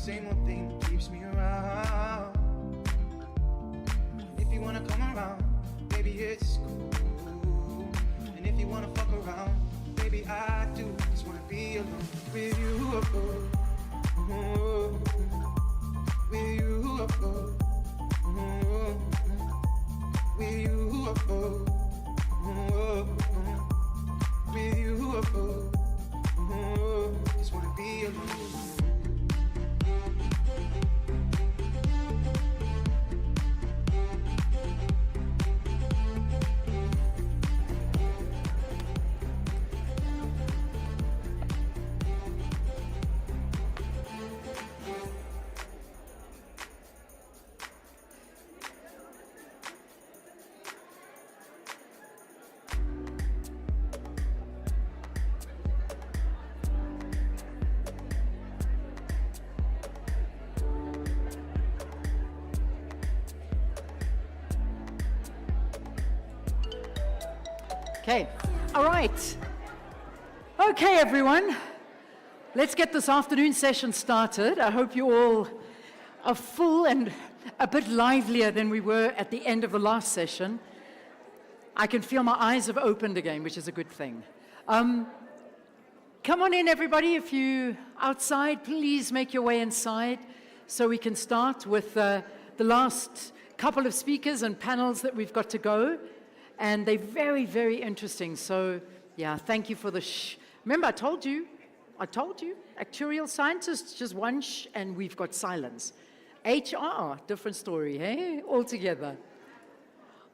same old thing that keeps me around. If you wanna come around, baby, it's cool. And if you wanna fuck around, baby, I do just wanna be alone with you. With you. With you. With you. Just wanna be alone. Okay, all right. Okay, everyone, let's get this afternoon session started. I hope you all are full and a bit livelier than we were at the end of the last session. I can feel my eyes have opened again, which is a good thing. Come on in, everybody. If you're outside, please make your way inside so we can start with the last couple of speakers and panels that we've got to go. And they're very, very interesting. So, yeah, thank you for the Remember, I told you, actuarial scientists, just one and we've got silence. HR, different story, hey? All together.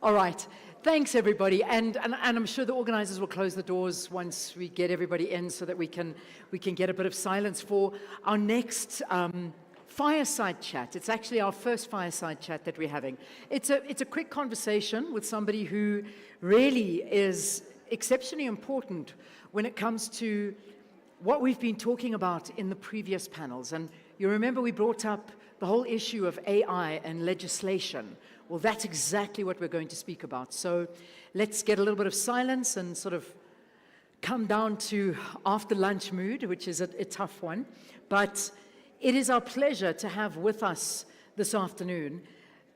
All right, thanks, everybody. And I'm sure the organizers will close the doors once we get everybody in so that we can get a bit of silence for our next fireside chat. It's actually our first fireside chat that we're having. It's a quick conversation with somebody who really is exceptionally important when it comes to what we've been talking about in the previous panels. And you remember we brought up the whole issue of AI and legislation. Well, that's exactly what we're going to speak about. So let's get a little bit of silence and sort of come down to after lunch mood, which is a tough one. But it is our pleasure to have with us this afternoon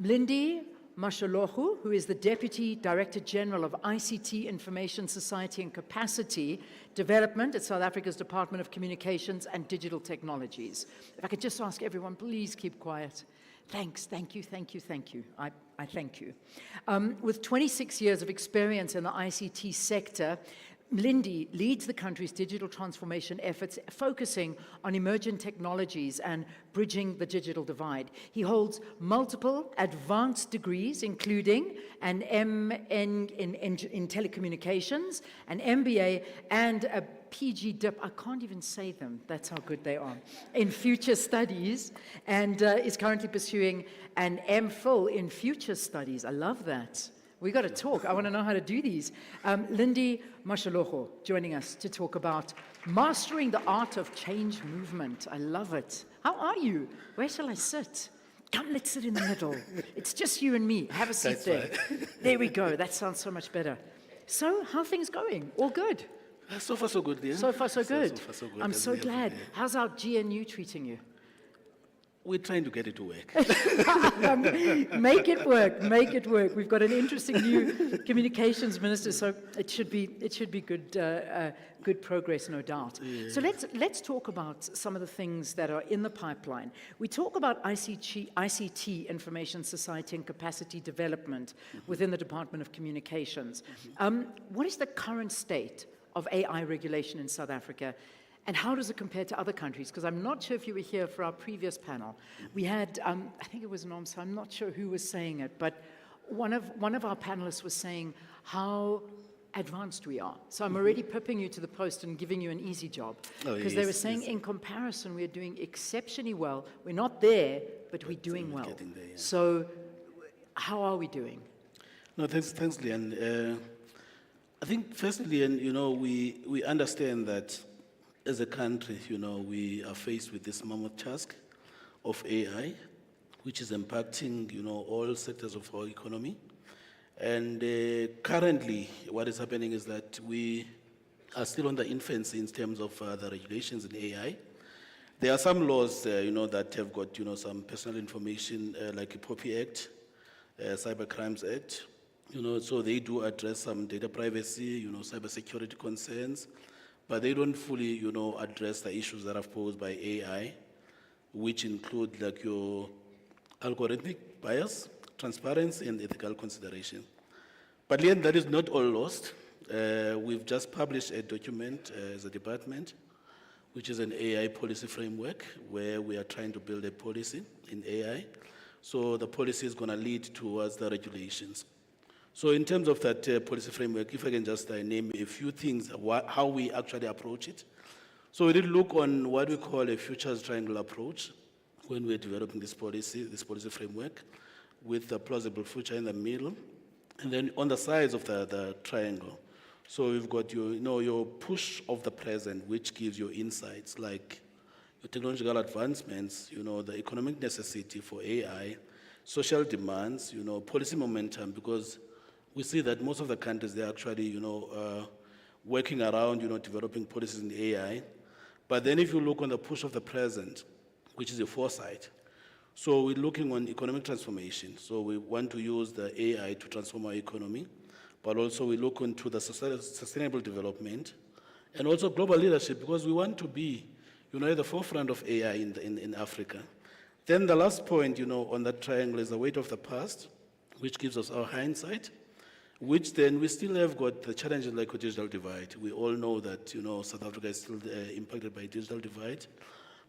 Mlindi Mashologu, who is the Deputy Director General of ICT Information Society and Capacity Development at South Africa's Department of Communications and Digital Technologies. If I could just ask everyone, please keep quiet. Thanks, thank you. I thank you. With 26 years of experience in the ICT sector, Mlindi leads the country's digital transformation efforts, focusing on emerging technologies and bridging the digital divide. He holds multiple advanced degrees, including an MN in telecommunications, an MBA, and a PG DIP. I can't even say them. That's how good they are. In future studies, and is currently pursuing an MPhil in future studies. I love that. We got to talk. I want to know how to do these. Mlindi Mashologu joining us to talk about mastering the art of change movement. I love it. How are you? Where shall I sit? Come, let's sit in the middle. It's just you and me. Have a seat. That's there. Right. There we go. That sounds so much better. So, how are things going? All good? So far, so good, dear. So far, so good. So far, so good. I'm so glad. How's our GNU treating you? We're trying to get it to work. Make it work. Make it work. We've got an interesting new communications minister, so it should be good good progress, no doubt. Yeah. So let's talk about some of the things that are in the pipeline. We talk about ICT, Information Society and Capacity Development within the Department of Communications. What is the current state of AI regulation in South Africa? And how does it compare to other countries? Because I'm not sure if you were here for our previous panel. We had, I think it was Nomsa, I'm not sure who was saying it, but one of our panelists was saying how advanced we are. So I'm already pipping you to the post and giving you an easy job. Because they were saying in comparison, we're doing exceptionally well. We're not there, but we're doing well. There, yeah. So how are we doing? No, thanks, Leanne. I think firstly, Leanne, we understand that as a country, we are faced with this mammoth task of AI, which is impacting, all sectors of our economy. And currently, what is happening is that we are still on the infancy in terms of the regulations in AI. There are some laws, that have got, some personal information, like the POPI Act, Cyber Crimes Act, so they do address some data privacy, cybersecurity concerns, but they don't fully, address the issues that are posed by AI, which include like your algorithmic bias, transparency, and ethical consideration. But yet, that is not all lost. We've just published a document as a department, which is an AI policy framework, where we are trying to build a policy in AI. So the policy is going to lead towards the regulations. So in terms of that policy framework, if I can just name a few things, how we actually approach it. So we did look on what we call a futures triangle approach when we're developing this policy framework, with a plausible future in the middle, and then on the sides of the triangle. So we've got your push of the present, which gives you insights like your technological advancements, the economic necessity for AI, social demands, policy momentum, because we see that most of the countries, they're actually, working around, developing policies in AI. But then if you look on the push of the present, which is a foresight, so we're looking on economic transformation. So we want to use the AI to transform our economy, but also we look into the sustainable development and also global leadership, because we want to be, at the forefront of AI in Africa. Then the last point, on that triangle is the weight of the past, which gives us our hindsight, which then we still have got the challenges like a digital divide. We all know that, South Africa is still impacted by digital divide,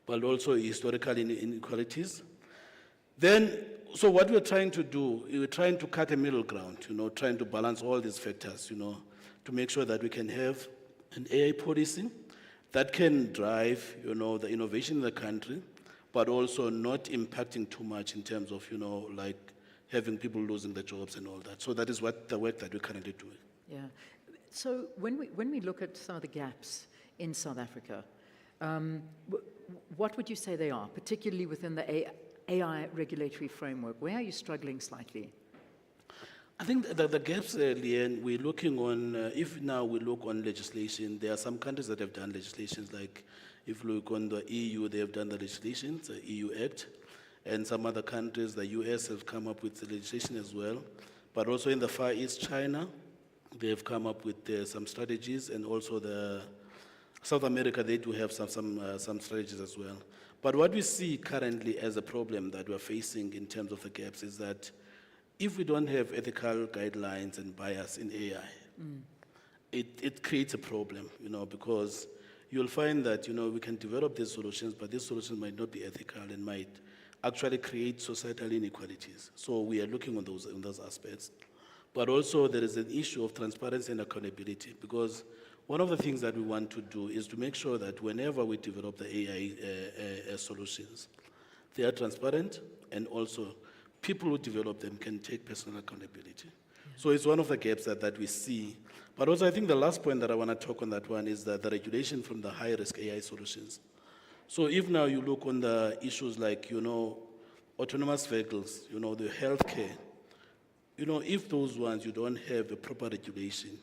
but also historical inequalities. Then, so what we're trying to do, we're trying to cut a middle ground, trying to balance all these factors, to make sure that we can have an AI policy that can drive, the innovation in the country, but also not impacting too much in terms of, like having people losing their jobs and all that. So that is what the work that we're currently doing. Yeah. So when we look at some of the gaps in South Africa, what would you say they are, particularly within the AI regulatory framework? Where are you struggling slightly? I think that the gaps, Leanne, we're looking on, if now we look on legislation, there are some countries that have done legislations, like if you look on the EU, they have done the legislation, the EU Act, and some other countries, the US have come up with the legislation as well. But also in the Far East, China, they have come up with some strategies, and also the South America, they do have some strategies as well. But what we see currently as a problem that we're facing in terms of the gaps is that if we don't have ethical guidelines and bias in AI, it creates a problem, because you'll find that, we can develop these solutions, but these solutions might not be ethical and might actually create societal inequalities. So we are looking on those aspects. But also there is an issue of transparency and accountability, because one of the things that we want to do is to make sure that whenever we develop the AI solutions, they are transparent, and also people who develop them can take personal accountability. Yeah. So it's one of the gaps that we see. But also I think the last point that I want to talk on that one is that the regulation from the high-risk AI solutions. So if now you look on the issues like, autonomous vehicles, the healthcare, if those ones you don't have a proper regulation,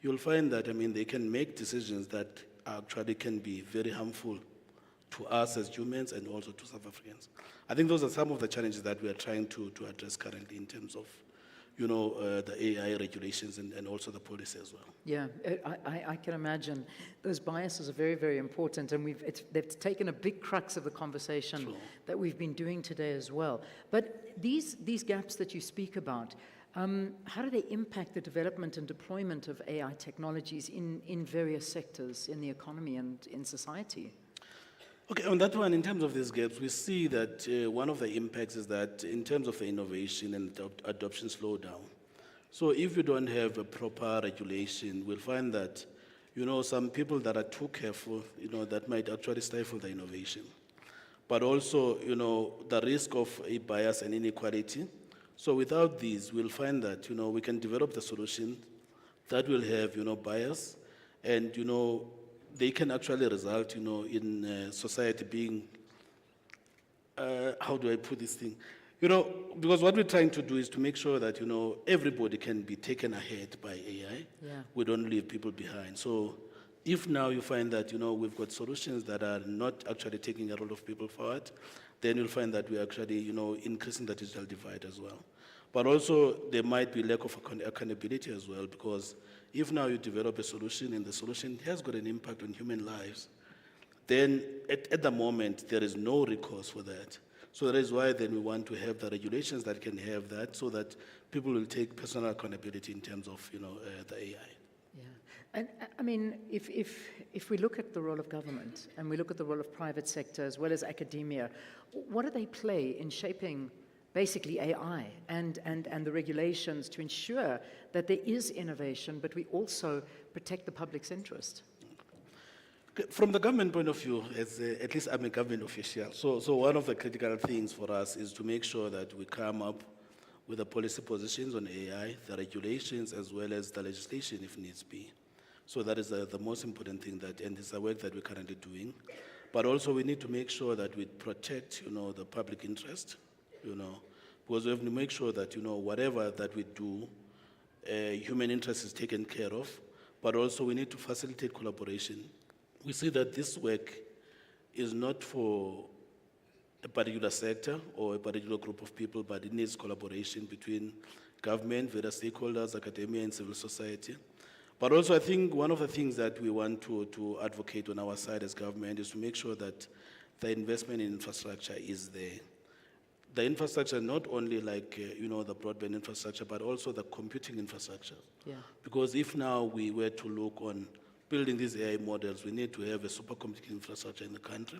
you'll find that, they can make decisions that actually can be very harmful to us as humans and also to South Africans. I think those are some of the challenges that we are trying to address currently in terms of, the AI regulations and also the policy as well. Yeah, I can imagine. Those biases are very, very important, and they've taken a big crux of the conversation that we've been doing today as well. But these gaps that you speak about, how do they impact the development and deployment of AI technologies in various sectors in the economy and in society? Okay, on that one, in terms of these gaps, we see that one of the impacts is that in terms of the innovation and adoption slowdown. So if you don't have a proper regulation, we'll find that, some people that are too careful, that might actually stifle the innovation. But also, the risk of a bias and inequality. So without these, we'll find that, we can develop the solution that will have, bias, and, they can actually result, in society being, how do I put this thing? Because what we're trying to do is to make sure that, everybody can be taken ahead by AI. Yeah. We don't leave people behind. So if now you find that, we've got solutions that are not actually taking a lot of people forward, then you'll find that we're actually, increasing the digital divide as well. But also, there might be lack of accountability as well, because if now you develop a solution and the solution has got an impact on human lives, then at the moment, there is no recourse for that. So that is why then we want to have the regulations that can have that, so that people will take personal accountability in terms of, the AI. Yeah. And I mean, if we look at the role of government and we look at the role of private sector as well as academia, what do they play in shaping basically AI and the regulations to ensure that there is innovation, but we also protect the public's interest? From the government point of view, at least I'm a government official, so one of the critical things for us is to make sure that we come up with the policy positions on AI, the regulations, as well as the legislation if needs be. So that is the most important thing, and it's the work that we're currently doing. But also we need to make sure that we protect, the public interest, because we have to make sure that, whatever that we do, human interest is taken care of, but also we need to facilitate collaboration. We see that this work is not for a particular sector or a particular group of people, but it needs collaboration between government, various stakeholders, academia, and civil society. But also, I think one of the things that we want to advocate on our side as government is to make sure that the investment in infrastructure is there. The infrastructure, not only like, the broadband infrastructure, but also the computing infrastructure. Yeah. Because if now we were to look on building these AI models, we need to have a supercomputing infrastructure in the country.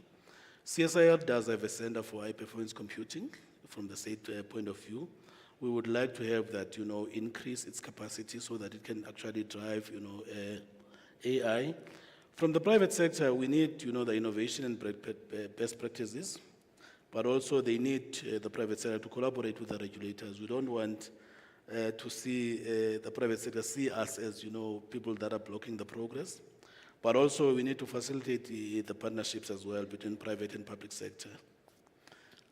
CSIR does have a center for high-performance computing from the state point of view. We would like to have that, increase its capacity so that it can actually drive, AI. From the private sector, we need, the innovation and best practices, but also they need the private sector to collaborate with the regulators. We don't want to see the private sector see us as, people that are blocking the progress. But also we need to facilitate the partnerships as well between private and public sector.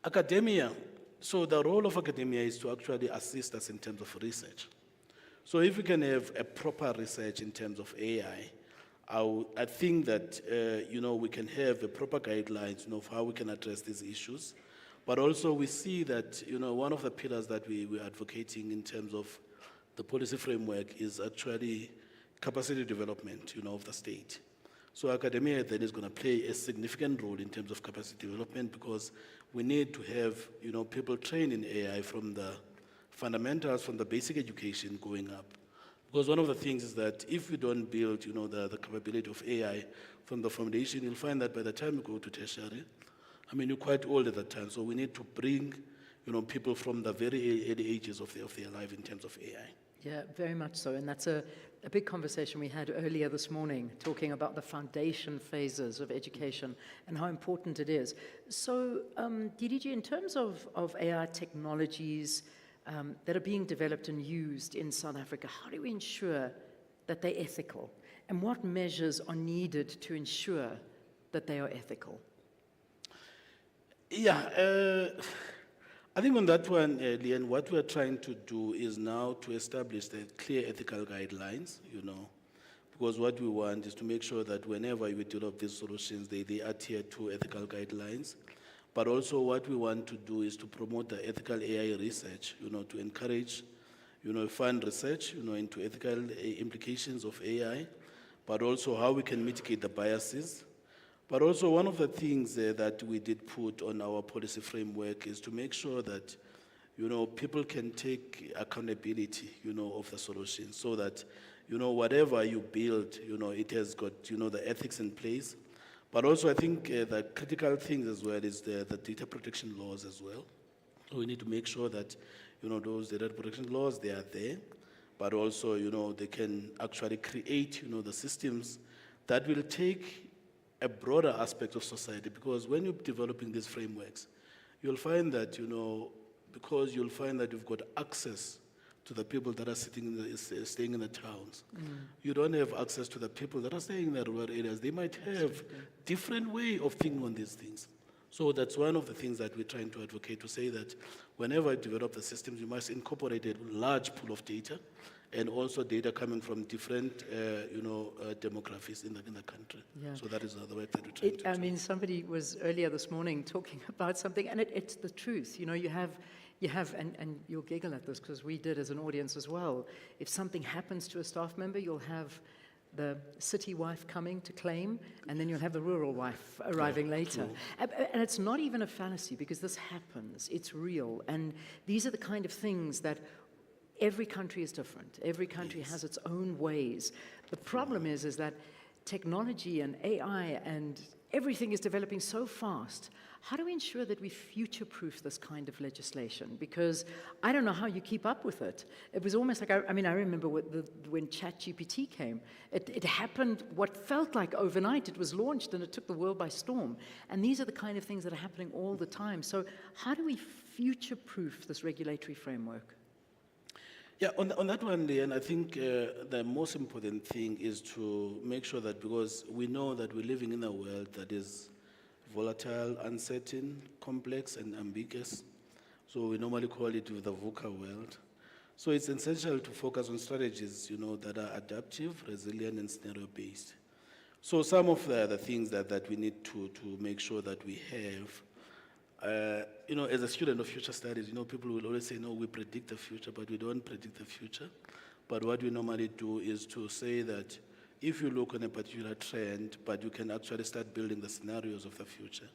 Academia, so the role of academia is to actually assist us in terms of research. So if we can have a proper research in terms of AI, I think that, we can have a proper guidelines, of how we can address these issues. But also we see that, one of the pillars that we're advocating in terms of the policy framework is actually capacity development, of the state. So academia then is going to play a significant role in terms of capacity development, because we need to have, people trained in AI from the fundamentals, from the basic education going up. Because one of the things is that if you don't build, the capability of AI from the foundation, you'll find that by the time you go to tertiary, you're quite old at that time. So we need to bring, people from the very early ages of their life in terms of AI. Yeah, very much so. And that's a big conversation we had earlier this morning, talking about the foundation phases of education and how important it is. So, DDG, in terms of AI technologies that are being developed and used in South Africa, how do we ensure that they're ethical? And what measures are needed to ensure that they are ethical? Yeah, I think on that one, Leanne, what we're trying to do is now to establish the clear ethical guidelines, because what we want is to make sure that whenever we develop these solutions, they adhere to ethical guidelines. But also what we want to do is to promote the ethical AI research, to encourage, fund research, into ethical implications of AI, but also how we can mitigate the biases. But also one of the things that we did put on our policy framework is to make sure that, people can take accountability, of the solution, so that, whatever you build, it has got, the ethics in place. But also I think the critical thing as well is the data protection laws as well. So we need to make sure that, those data protection laws, they are there, but also, they can actually create, the systems that will take a broader aspect of society, because when you're developing these frameworks, you'll find that, because you'll find that you've got access to the people that are staying in the towns. You don't have access to the people that are staying in the rural areas. They might have different way of thinking on these things. So that's one of the things that we're trying to advocate, to say that whenever you develop the systems, you must incorporate a large pool of data, and also data coming from different, demographics in the country. Yeah. So that is the work that we're trying to do. I mean, somebody was earlier this morning talking about something, and it's the truth. You know, you have, and you'll giggle at this because we did as an audience as well. If something happens to a staff member, you'll have the city wife coming to claim, and then you'll have the rural wife arriving later. And it's not even a fallacy, because this happens. It's real. And these are the kind of things that every country is different. Every country has its own ways. The problem is that technology and AI and everything is developing so fast. How do we ensure that we future-proof this kind of legislation? Because I don't know how you keep up with it. It was almost like, I remember when ChatGPT came. It happened what felt like overnight. It was launched and it took the world by storm. And these are the kind of things that are happening all the time. So how do we future-proof this regulatory framework? Yeah, on that one, Leanne, I think the most important thing is to make sure that, because we know that we're living in a world that is volatile, uncertain, complex, and ambiguous. So we normally call it the VUCA world. So it's essential to focus on strategies, that are adaptive, resilient, and scenario-based. So some of the things that we need to make sure that we have, as a student of future studies, people will always say, no, we predict the future, but we don't predict the future. But what we normally do is to say that if you look on a particular trend, but you can actually start building the scenarios of the future,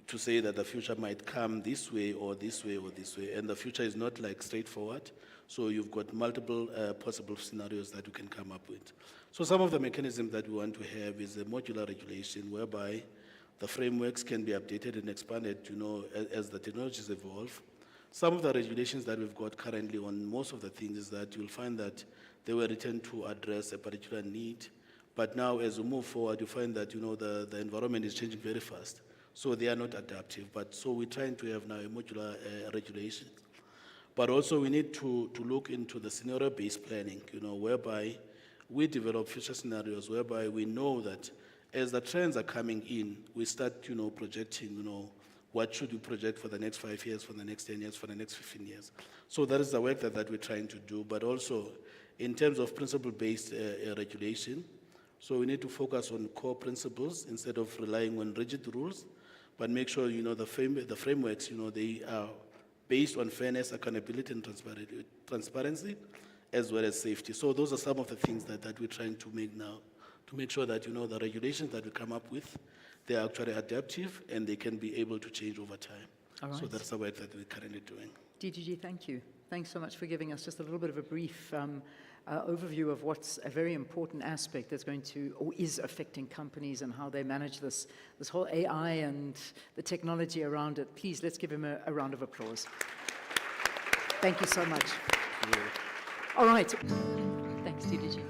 to say that the future might come this way or this way or this way, and the future is not like straightforward, so you've got multiple possible scenarios that you can come up with. So some of the mechanisms that we want to have is a modular regulation, whereby the frameworks can be updated and expanded, as the technologies evolve. Some of the regulations that we've got currently on most of the things is that you'll find that they were written to address a particular need. But now, as we move forward, you find that, the environment is changing very fast. So they are not adaptive. But so we're trying to have now a modular regulation. But also we need to look into the scenario-based planning, whereby we develop future scenarios, whereby we know that as the trends are coming in, we start, projecting, what should we project for the next 5 years, for the next 10 years, for the next 15 years. So that is the work that we're trying to do, but also in terms of principle-based regulation. So we need to focus on core principles instead of relying on rigid rules, but make sure, the frameworks, they are based on fairness, accountability, and transparency, as well as safety. So those are some of the things that we're trying to make now, to make sure that, the regulations that we come up with, they are actually adaptive and they can be able to change over time. All right. So that's the work that we're currently doing. DGG, thank you. Thanks so much for giving us just a little bit of a brief overview of what's a very important aspect that's going to, or is affecting companies and how they manage this whole AI and the technology around it. Please, let's give him a round of applause. Thank you so much. Yeah. All right. Thanks, DGG.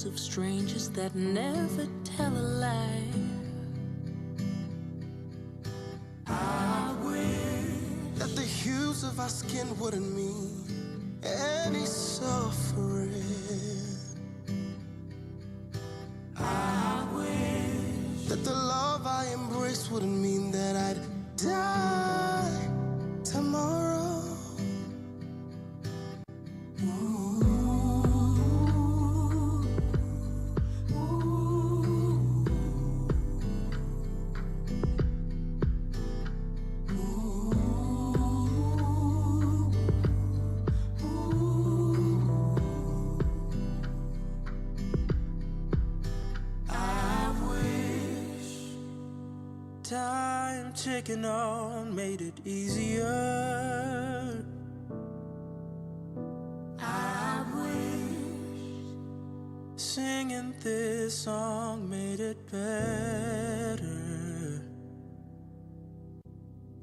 Of strangers that never tell a lie. I wish that the hues of our skin wouldn't mean any suffering. I wish that the love I embraced wouldn't mean that I'd die tomorrow. Time ticking on made it easier. I wish singing this song made it better.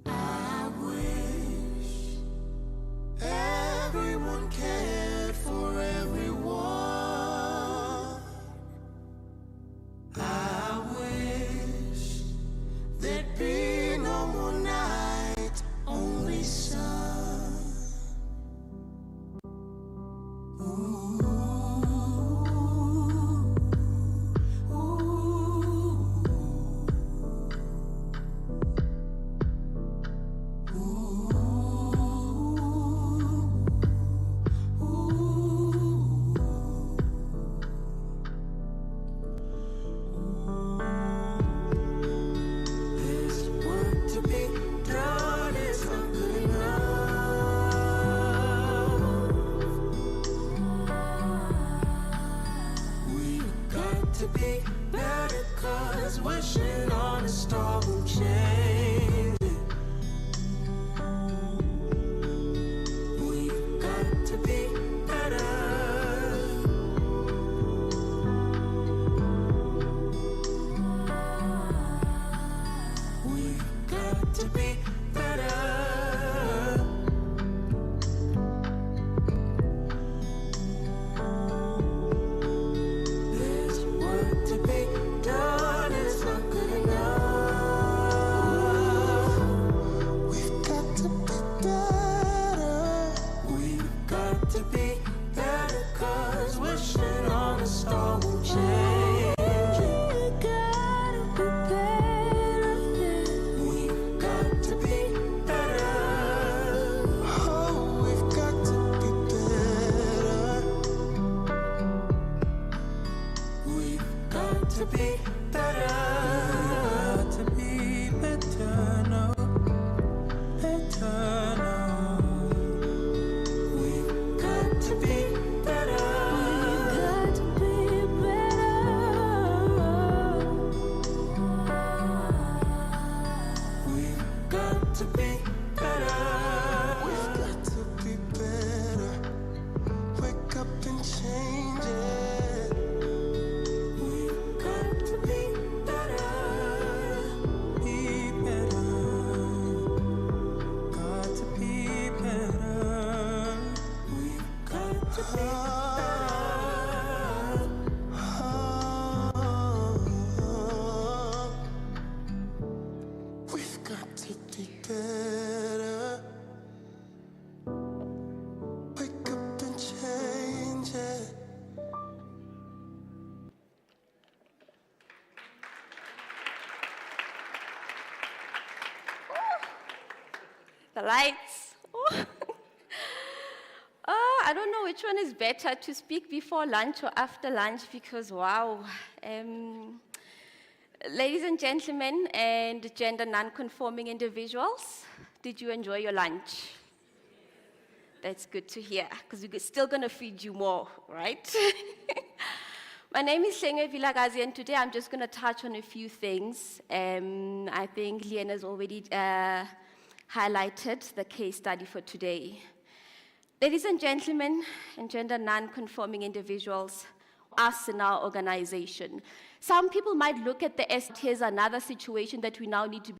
I wish everyone cared for everyone. Wishing on a star will change it. We've got to be better. We've got to be better. There's work to be done, it's not good enough. We've got to be better. We've got to be better, 'cause wishing on a star will change it. We gotta be better, yeah. We've got to be better. Oh, we've got to be better. We've got to be better. To be better, no. Better, no. We've got to be better. We've got to be better. We've got to be better. We've got to be better. Wake up and change it. We've got to be better. Be better. Got to be better. We've got to be better. We've got to be better. Wake up and change it. The lights. Oh. Oh, I don't know which one is better, to speak before lunch or after lunch, because wow. Ladies and gentlemen and gender non-conforming individuals, did you enjoy your lunch? That's good to hear, because we're still going to feed you more, right? My name is Hlengwe Vilakazi, and today I'm just going to touch on a few things. I think Leanne has already highlighted the case study for today. Ladies and gentlemen, and gender non-conforming individuals, us in our organization, some people might look at the ST as another situation that we now need to be